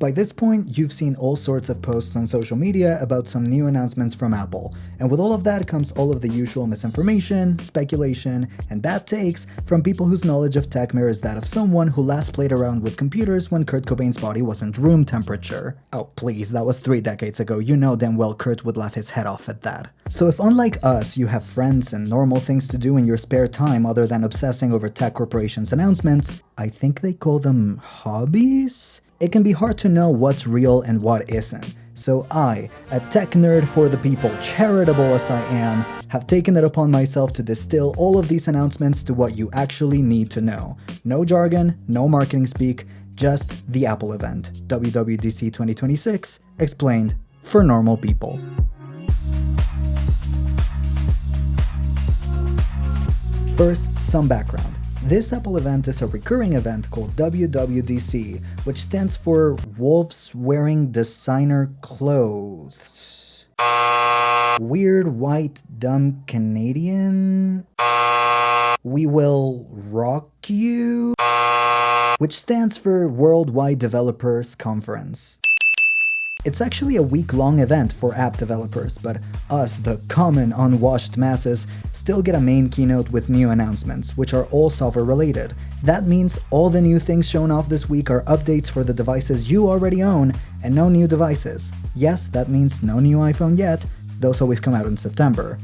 By this point, you've seen all sorts of posts on social media about some new announcements from Apple, and with all of that comes all of the usual misinformation, speculation, and bad takes from people whose knowledge of tech mirrors that of someone who last played around with computers when Kurt Cobain's body wasn't room temperature. Oh please, that was 3 decades ago, you know damn well Kurt would laugh his head off at that. So if unlike us, you have friends and normal things to do in your spare time other than obsessing over tech corporations' announcements, I think they call them hobbies? It can be hard to know what's real and what isn't. So I, a tech nerd for the people, charitable as I am, have taken it upon myself to distill all of these announcements to what you actually need to know. No jargon, no marketing speak, just the Apple event, WWDC 2026, explained for normal people. First, some background. This Apple event is a recurring event called WWDC, which stands for Wolves Wearing Designer Clothes. Weird White Dumb Canadian? We Will Rock You? Which stands for Worldwide Developers Conference. It's actually a week-long event for app developers, but us, the common unwashed masses, still get a main keynote with new announcements, which are all software-related. That means all the new things shown off this week are updates for the devices you already own, and no new devices. Yes, that means no new iPhone yet, those always come out in September.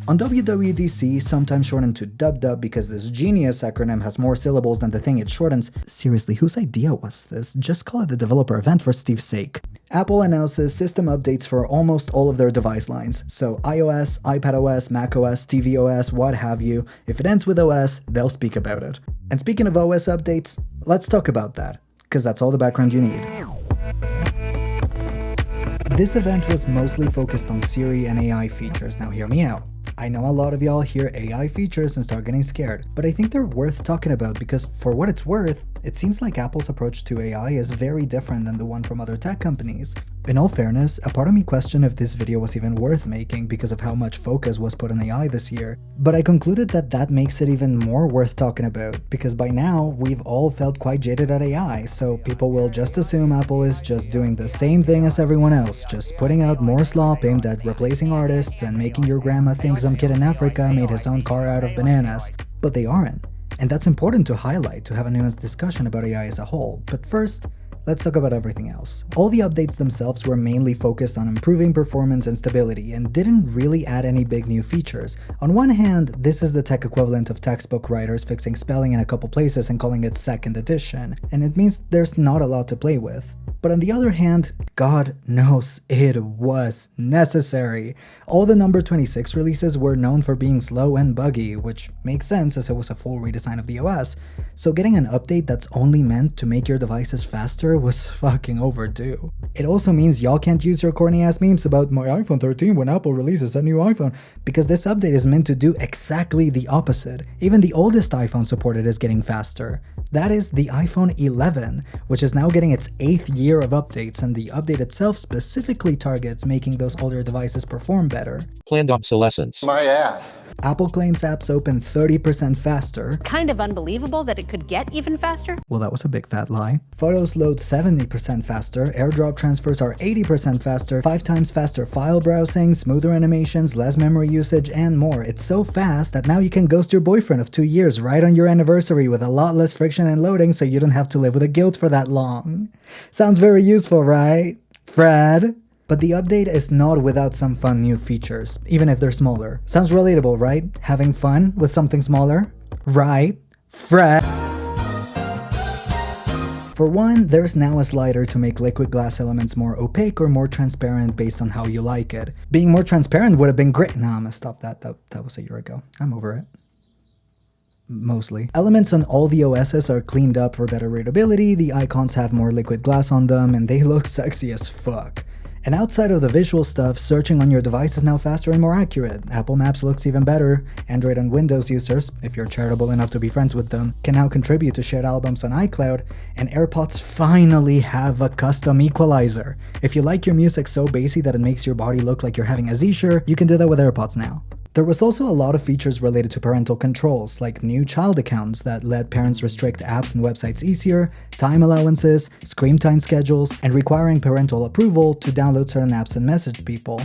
On WWDC, sometimes shortened to DubDub because this genius acronym has more syllables than the thing it shortens. Seriously, whose idea was this? Just call it the developer event for Steve's sake. Apple announces system updates for almost all of their device lines, so iOS, iPadOS, macOS, tvOS, what have you. If it ends with OS, they'll speak about it. And speaking of OS updates, let's talk about that, because that's all the background you need. This event was mostly focused on Siri and AI features. Now hear me out. I know a lot of y'all hear AI features and start getting scared, but I think they're worth talking about because for what it's worth, it seems like Apple's approach to AI is very different than the one from other tech companies. In all fairness, a part of me questioned if this video was even worth making because of how much focus was put on AI this year, but I concluded that that makes it even more worth talking about because by now we've all felt quite jaded at AI, so people will just assume Apple is just doing the same thing as everyone else, just putting out more slop aimed at replacing artists and making your grandma think some kid in Africa made his own car out of bananas. But they aren't. And that's important to highlight to have a nuanced discussion about AI as a whole. But first, let's talk about everything else. All the updates themselves were mainly focused on improving performance and stability and didn't really add any big new features. On one hand, this is the tech equivalent of textbook writers fixing spelling in a couple places and calling it second edition, and it means there's not a lot to play with. But on the other hand, God knows it was necessary. All the number 26 releases were known for being slow and buggy, which makes sense as it was a full redesign of the OS. So getting an update that's only meant to make your devices faster was fucking overdue. It also means y'all can't use your corny ass memes about my iPhone 13 when Apple releases a new iPhone, because this update is meant to do exactly the opposite. Even the oldest iPhone supported is getting faster. That is the iPhone 11, which is now getting its 8th year of updates, and the update itself specifically targets making those older devices perform better. Planned obsolescence. My ass. Apple claims apps open 30% faster. Kind of unbelievable that it could get even faster. Well, that was a big fat lie. Photos load 70% faster, AirDrop transfers are 80% faster, 5 times faster file browsing, smoother animations, less memory usage, and more. It's so fast that now you can ghost your boyfriend of 2 years right on your anniversary with a lot less friction and loading, so you don't have to live with a guilt for that long. Sounds very useful, right, Fred? But the update is not without some fun new features, even if they're smaller. Sounds relatable, right? Having fun with something smaller? Right, Fred? For one, there's now a slider to make liquid glass elements more opaque or more transparent based on how you like it. Being more transparent would have been great. Nah, I'm gonna stop that. That was a year ago. I'm over it. Mostly. Elements on all the OSs are cleaned up for better readability, the icons have more liquid glass on them, and they look sexy as fuck. And outside of the visual stuff, searching on your device is now faster and more accurate. Apple Maps looks even better. Android and Windows users, if you're charitable enough to be friends with them, can now contribute to shared albums on iCloud, and AirPods finally have a custom equalizer. If you like your music so bassy that it makes your body look like you're having a seizure, you can do that with AirPods now. There was also a lot of features related to parental controls, like new child accounts that let parents restrict apps and websites easier, time allowances, screen time schedules, and requiring parental approval to download certain apps and message people.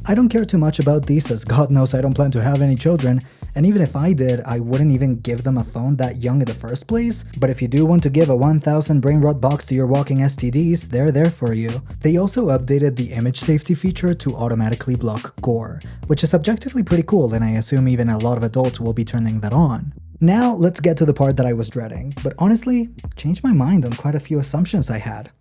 I don't care too much about these, as God knows I don't plan to have any children, and even if I did, I wouldn't even give them a phone that young in the first place. But if you do want to give a 1000 brain rot box to your walking STDs, they're there for you. They also updated the image safety feature to automatically block gore, which is objectively pretty cool, and I assume even a lot of adults will be turning that on. Now, let's get to the part that I was dreading, but honestly, changed my mind on quite a few assumptions I had.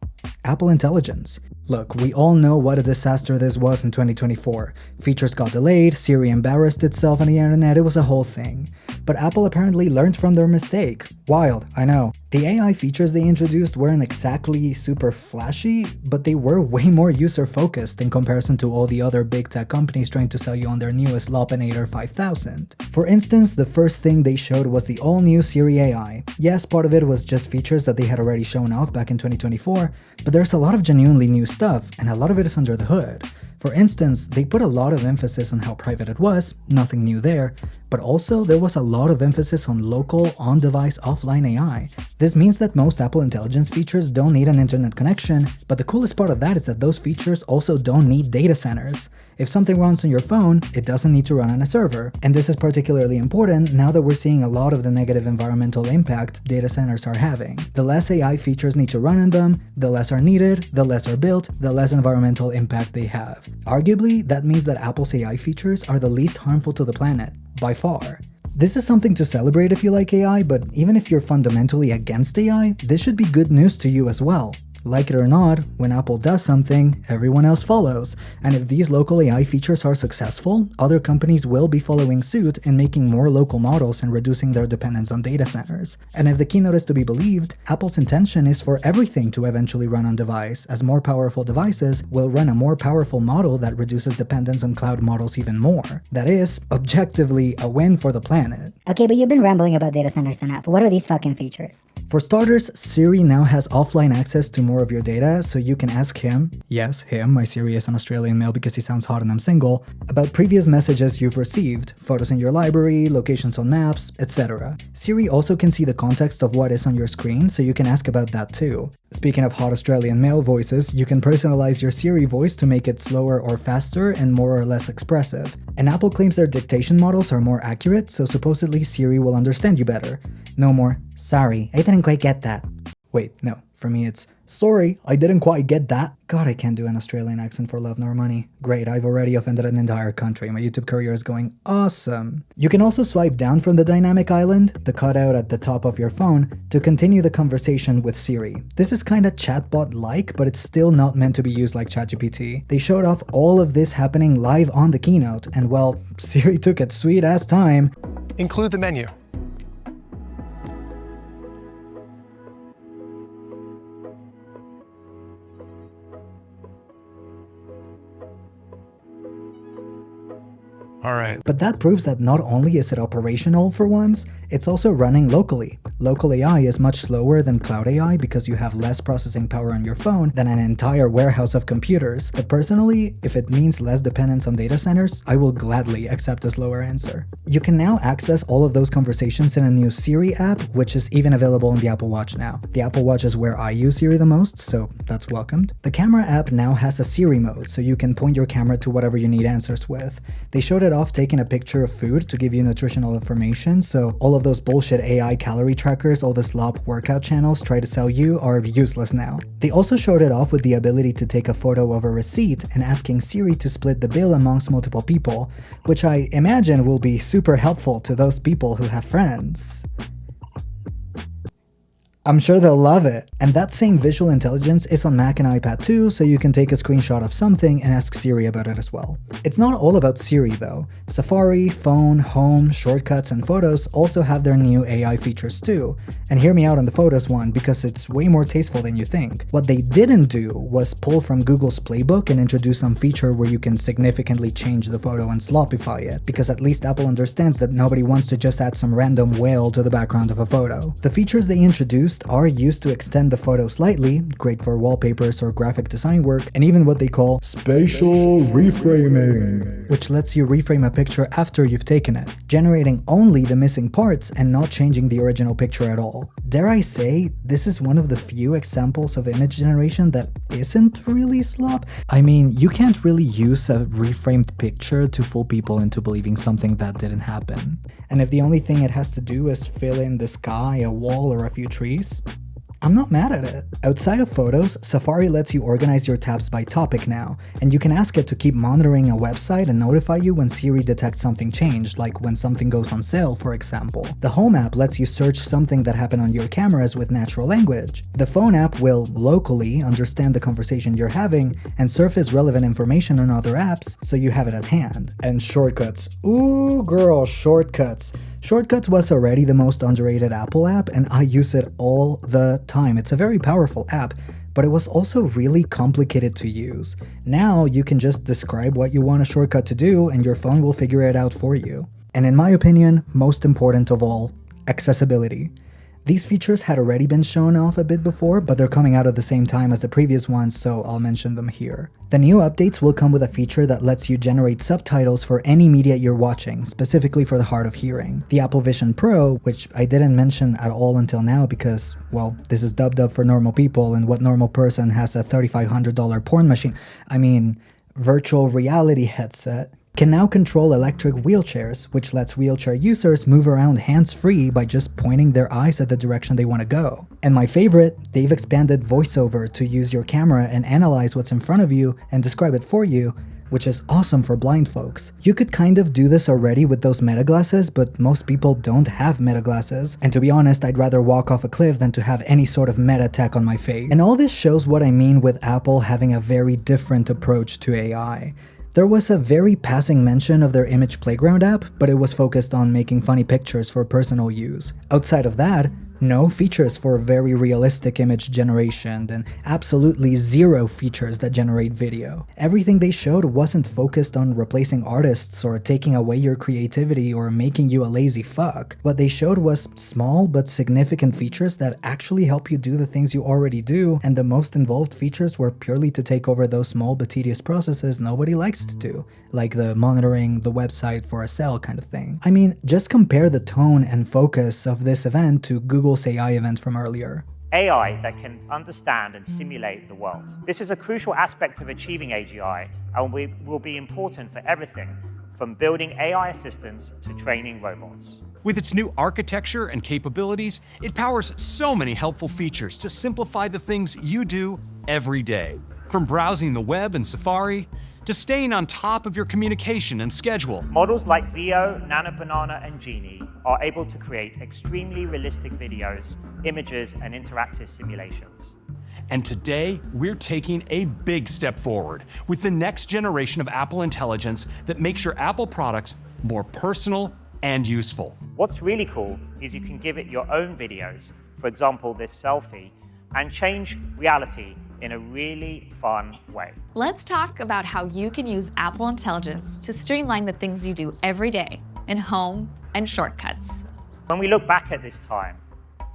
Apple Intelligence. Look, we all know what a disaster this was in 2024. Features got delayed, Siri embarrassed itself on the internet, it was a whole thing. But Apple apparently learned from their mistake. Wild, I know. The AI features they introduced weren't exactly super flashy, but they were way more user-focused in comparison to all the other big tech companies trying to sell you on their newest Lopinator 5000. For instance, the first thing they showed was the all-new Siri AI. Yes, part of it was just features that they had already shown off back in 2024, but there's a lot of genuinely new stuff, and a lot of it is under the hood. For instance, they put a lot of emphasis on how private it was, nothing new there, but also there was a lot of emphasis on local, on-device, offline AI. This means that most Apple Intelligence features don't need an internet connection, but the coolest part of that is that those features also don't need data centers. If something runs on your phone, it doesn't need to run on a server. And this is particularly important now that we're seeing a lot of the negative environmental impact data centers are having. The less AI features need to run on them, the less are needed, the less are built, the less environmental impact they have. Arguably, that means that Apple's AI features are the least harmful to the planet, by far. This is something to celebrate if you like AI, but even if you're fundamentally against AI, this should be good news to you as well. Like it or not, when Apple does something, everyone else follows, and if these local AI features are successful, other companies will be following suit and making more local models and reducing their dependence on data centers. And if the keynote is to be believed, Apple's intention is for everything to eventually run on device, as more powerful devices will run a more powerful model that reduces dependence on cloud models even more. That is, objectively, a win for the planet. Okay, but you've been rambling about data centers enough. What are these fucking features? For starters, Siri now has offline access to more of your data, so you can ask him, yes, him, my Siri is an Australian male because he sounds hot and I'm single, about previous messages you've received, photos in your library, locations on maps, etc. Siri also can see the context of what is on your screen, so you can ask about that too. Speaking of hot Australian male voices, you can personalize your Siri voice to make it slower or faster and more or less expressive. And Apple claims their dictation models are more accurate, so supposedly Siri will understand you better. No more, sorry, I didn't quite get that. Wait, no, for me it's, sorry, I didn't quite get that. God, I can't do an Australian accent for love nor money. Great, I've already offended an entire country. My YouTube career is going awesome. You can also swipe down from the dynamic island, the cutout at the top of your phone, to continue the conversation with Siri. This is kinda chatbot-like, but it's still not meant to be used like ChatGPT. They showed off all of this happening live on the keynote, and well, Siri took its sweet-ass time. Include the menu. All right. But that proves that not only is it operational for once, it's also running locally. Local AI is much slower than cloud AI because you have less processing power on your phone than an entire warehouse of computers. But personally, if it means less dependence on data centers, I will gladly accept a slower answer. You can now access all of those conversations in a new Siri app, which is even available on the Apple Watch now. The Apple Watch is where I use Siri the most, so that's welcomed. The camera app now has a Siri mode, so you can point your camera to whatever you need answers with. They showed it off taking a picture of food to give you nutritional information, so all of those bullshit AI calorie trackers all the slop workout channels try to sell you are useless now. They also showed it off with the ability to take a photo of a receipt and asking Siri to split the bill amongst multiple people, which I imagine will be super helpful to those people who have friends. I'm sure they'll love it. And that same visual intelligence is on Mac and iPad too, so you can take a screenshot of something and ask Siri about it as well. It's not all about Siri though. Safari, phone, home, shortcuts, and photos also have their new AI features too. And hear me out on the photos one because it's way more tasteful than you think. What they didn't do was pull from Google's playbook and introduce some feature where you can significantly change the photo and sloppify it, because at least Apple understands that nobody wants to just add some random whale to the background of a photo. The features they introduced Boost are used to extend the photo slightly, great for wallpapers or graphic design work, and even what they call spatial reframing, which lets you reframe a picture after you've taken it, generating only the missing parts and not changing the original picture at all. Dare I say, this is one of the few examples of image generation that isn't really slop. I mean, you can't really use a reframed picture to fool people into believing something that didn't happen. And if the only thing it has to do is fill in the sky, a wall, or a few trees, I'm not mad at it. Outside of photos, Safari lets you organize your tabs by topic now, and you can ask it to keep monitoring a website and notify you when Siri detects something changed, like when something goes on sale, for example. The Home app lets you search something that happened on your cameras with natural language. The Phone app will locally understand the conversation you're having and surface relevant information on other apps so you have it at hand. And shortcuts. Ooh girl, shortcuts. Shortcuts was already the most underrated Apple app, and I use it all the time. It's a very powerful app, but it was also really complicated to use. Now you can just describe what you want a shortcut to do and your phone will figure it out for you. And in my opinion, most important of all, accessibility. These features had already been shown off a bit before, but they're coming out at the same time as the previous ones, so I'll mention them here. The new updates will come with a feature that lets you generate subtitles for any media you're watching, specifically for the hard of hearing. The Apple Vision Pro, which I didn't mention at all until now because, well, this is dubbed up for normal people, and what normal person has a $3,500 porn machine? Virtual reality headset, can now control electric wheelchairs, which lets wheelchair users move around hands-free by just pointing their eyes at the direction they want to go. And my favorite, they've expanded VoiceOver to use your camera and analyze what's in front of you and describe it for you, which is awesome for blind folks. You could kind of do this already with those meta glasses, but most people don't have meta glasses. And to be honest, I'd rather walk off a cliff than to have any sort of meta tech on my face. And all this shows what I mean with Apple having a very different approach to AI. There was a very passing mention of their Image Playground app, but it was focused on making funny pictures for personal use. Outside of that, no features for very realistic image generation, and absolutely zero features that generate video. Everything they showed wasn't focused on replacing artists or taking away your creativity or making you a lazy fuck. What they showed was small but significant features that actually help you do the things you already do, and the most involved features were purely to take over those small but tedious processes nobody likes to do, like the monitoring the website for a sale kind of thing. I mean, just compare the tone and focus of this event to Google's AI event from earlier. AI that can understand and simulate the world. This is a crucial aspect of achieving AGI and will be important for everything from building AI assistants to training robots. With its new architecture and capabilities, it powers so many helpful features to simplify the things you do every day. From browsing the web and Safari, to staying on top of your communication and schedule. Models like Veo, Nano Banana, and Genie are able to create extremely realistic videos, images, and interactive simulations. And today, we're taking a big step forward with the next generation of Apple Intelligence that makes your Apple products more personal and useful. What's really cool is you can give it your own videos, for example, this selfie, and change reality in a really fun way. Let's talk about how you can use Apple Intelligence to streamline the things you do every day in Home and Shortcuts. When we look back at this time,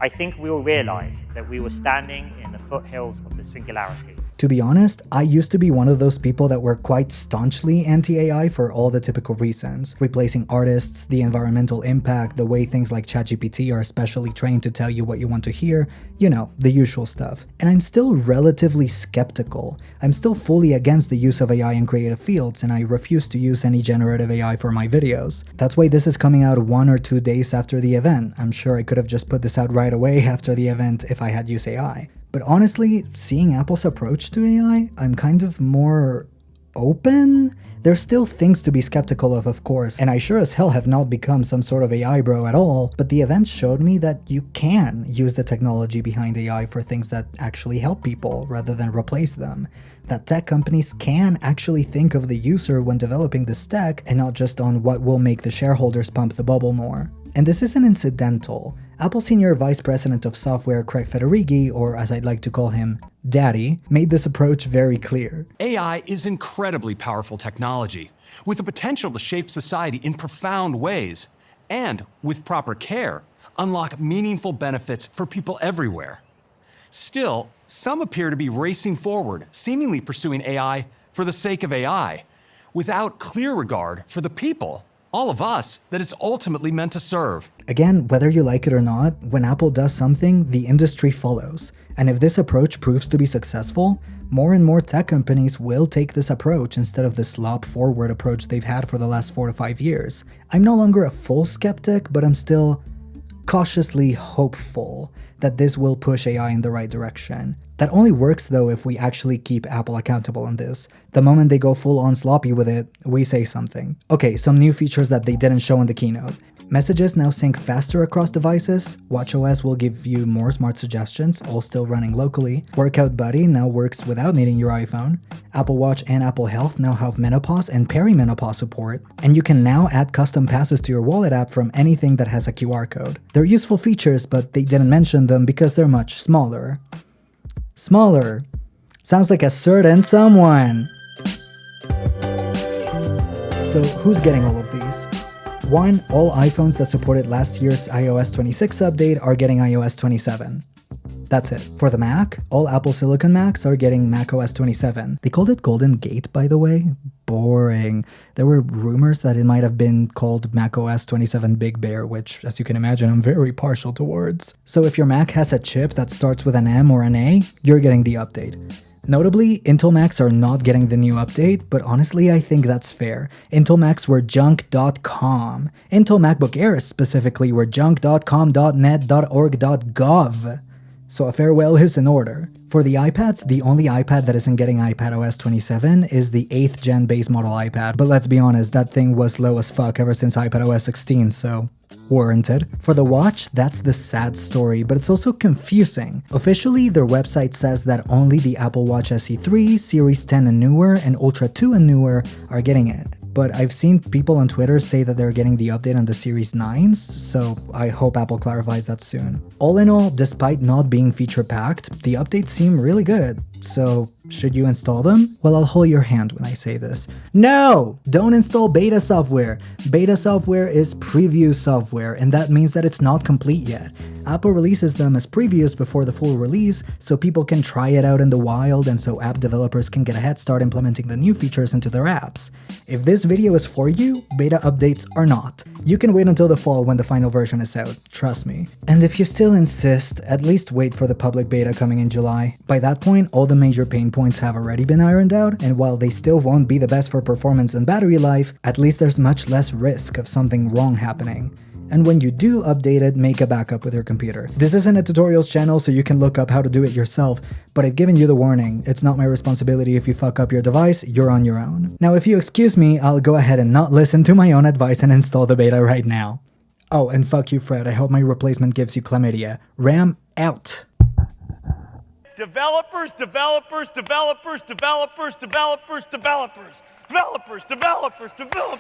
I think we will realize that we were standing in the foothills of the singularity. To be honest, I used to be one of those people that were quite staunchly anti-AI for all the typical reasons. Replacing artists, the environmental impact, the way things like ChatGPT are specially trained to tell you what you want to hear, you know, the usual stuff. And I'm still relatively skeptical. I'm still fully against the use of AI in creative fields, and I refuse to use any generative AI for my videos. That's why this is coming out 1 or 2 days after the event. I'm sure I could have just put this out right away after the event if I had used AI. But honestly, seeing Apple's approach to AI, I'm kind of more open. There's still things to be skeptical of course, and I sure as hell have not become some sort of AI bro at all, but the event showed me that you can use the technology behind AI for things that actually help people rather than replace them. That tech companies can actually think of the user when developing this tech and not just on what will make the shareholders pump the bubble more. And this isn't incidental. Apple Senior Vice President of Software Craig Federighi, or as I'd like to call him, Daddy, made this approach very clear. AI is incredibly powerful technology, with the potential to shape society in profound ways. And with proper care, unlock meaningful benefits for people everywhere. Still, some appear to be racing forward, seemingly pursuing AI for the sake of AI, without clear regard for the people, all of us, that it's ultimately meant to serve. Again, whether you like it or not, when Apple does something, the industry follows. And if this approach proves to be successful, more and more tech companies will take this approach instead of the slop-forward approach they've had for the last 4 to 5 years. I'm no longer a full skeptic, but I'm still cautiously hopeful that this will push AI in the right direction. That only works though if we actually keep Apple accountable on this. The moment they go full on sloppy with it, we say something. Okay, some new features that they didn't show in the keynote. Messages now sync faster across devices. WatchOS will give you more smart suggestions, all still running locally. Workout Buddy now works without needing your iPhone. Apple Watch and Apple Health now have menopause and perimenopause support. And you can now add custom passes to your wallet app from anything that has a QR code. They're useful features, but they didn't mention them because they're much smaller. Smaller. Sounds like a certain someone. So who's getting all of these? 1. All iPhones that supported last year's iOS 26 update are getting iOS 27. That's it. For the Mac, all Apple Silicon Macs are getting macOS 27. They called it Golden Gate, by the way. Boring. There were rumors that it might have been called macOS 27 Big Bear, which, as you can imagine, I'm very partial towards. So if your Mac has a chip that starts with an M or an A, you're getting the update. Notably, Intel Macs are not getting the new update, but honestly I think that's fair. Intel Macs were junk.com. Intel MacBook Airs specifically were junk.com.net.org.gov. So a farewell is in order. For the iPads, the only iPad that isn't getting iPadOS 27 is the 8th gen base model iPad, but let's be honest, that thing was slow as fuck ever since iPadOS 16, so warranted. For the watch, that's the sad story, but it's also confusing. Officially, their website says that only the Apple Watch SE 3, Series 10 and newer, and Ultra 2 and newer are getting it. But I've seen people on Twitter say that they're getting the update on the Series 9s, so I hope Apple clarifies that soon. All in all, despite not being feature-packed, the updates seem really good. So, should you install them? Well, I'll hold your hand when I say this. No! Don't install beta software! Beta software is preview software, and that means that it's not complete yet. Apple releases them as previews before the full release, so people can try it out in the wild and so app developers can get a head start implementing the new features into their apps. If this video is for you, beta updates are not. You can wait until the fall when the final version is out, trust me. And if you still insist, at least wait for the public beta coming in July. By that point, all the major pain points have already been ironed out, and while they still won't be the best for performance and battery life, at least there's much less risk of something wrong happening. And when you do update it, make a backup with your computer. This isn't a tutorials channel, so you can look up how to do it yourself, but I've given you the warning. It's not my responsibility if you fuck up your device, you're on your own. Now if you excuse me, I'll go ahead and not listen to my own advice and install the beta right now. Oh, and fuck you, Fred, I hope my replacement gives you chlamydia. RAM out. Developers, developers, developers, developers, developers, developers, developers, developers, developers.